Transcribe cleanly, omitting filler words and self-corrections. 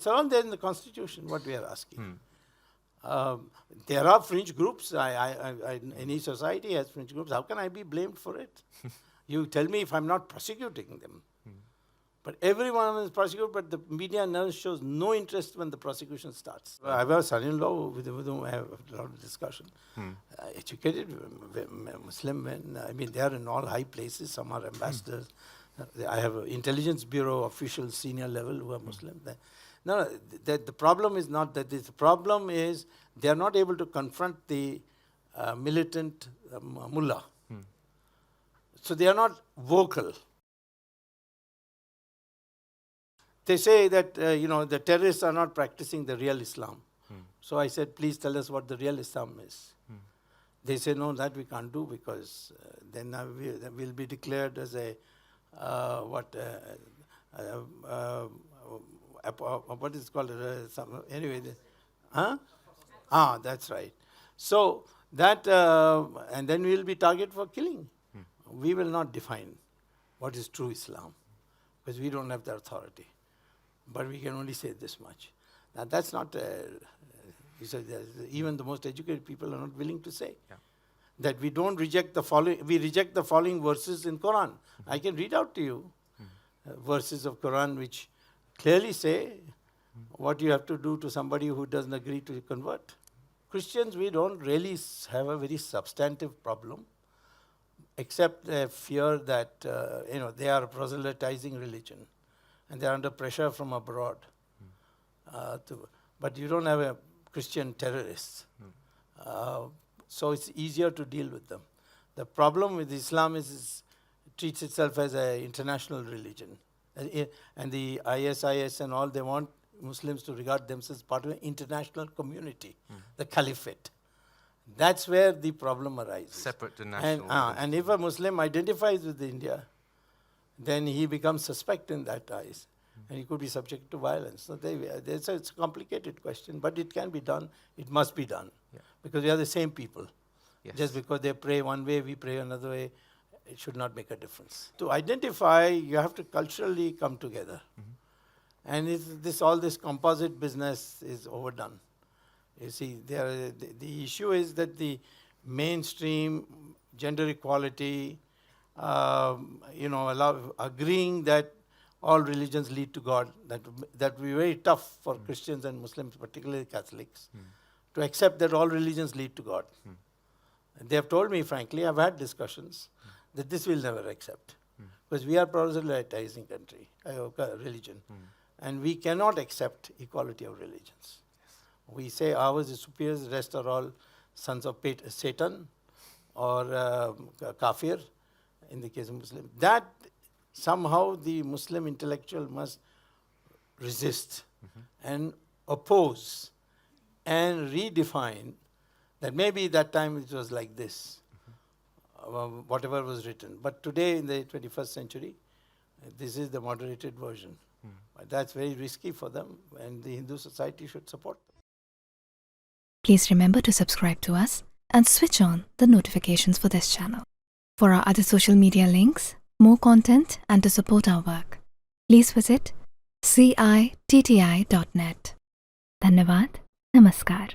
all there in the Constitution, what we are asking. There are fringe groups. Any society has fringe groups. How can I be blamed for it? You tell me if I'm not prosecuting them. But everyone is prosecuted, but the media now shows no interest when the prosecution starts. I have a son-in-law with whom I have a lot of discussion. Educated Muslim men. I mean, they are in all high places. Some are ambassadors. I have an intelligence bureau officials, senior level, who are Muslim. No, the problem is not that. The problem is they are not able to confront the militant mullah. So they are not vocal. They say that, the terrorists are not practicing the real Islam. So I said, please tell us what the real Islam is. They say, no, that we can't do because then we'll be declared as a, what is it called? Anyway, that's right. So that, and then we'll be target for killing. We will not define what is true Islam because we don't have the authority. But we can only say this much. Now that's not, even the most educated people are not willing to say. That we don't reject the following, we reject the following verses in Quran. I can read out to you verses of Quran which clearly say what you have to do to somebody who doesn't agree to convert. Christians, we don't really have a very substantive problem, except a fear that, they are proselytizing religion. And they're under pressure from abroad. But you don't have a Christian terrorists. So it's easier to deal with them. The problem with Islam is it treats itself as an international religion. And the ISIS and all, they want Muslims to regard themselves part of an international community, the caliphate. That's where the problem arises. Separate to national. And if a Muslim identifies with India, then he becomes suspect in that eyes. And he could be subject to violence. So it's a complicated question, but it can be done. It must be done. Because we are the same people. Just because they pray one way, we pray another way, it should not make a difference. To identify, you have to culturally come together. And all this composite business is overdone. You see, the issue is that the mainstream gender equality, agreeing that all religions lead to God, that would be very tough for Christians and Muslims, particularly Catholics, to accept that all religions lead to God. They have told me, frankly, I've had discussions, that this will never accept. Because we are proselytizing religion. And we cannot accept equality of religions. We say ours is superior, the rest are all sons of Satan or kafir. In the case of Muslim, that somehow the Muslim intellectual must resist and oppose and redefine that maybe that time it was like this, whatever was written. But today in the 21st century, this is the moderated version. But that's very risky for them, and the Hindu society should support them. Please remember to subscribe to us and switch on the notifications for this channel. For our other social media links, more content, and to support our work, please visit citti.net. Dhanyavad. Namaskar.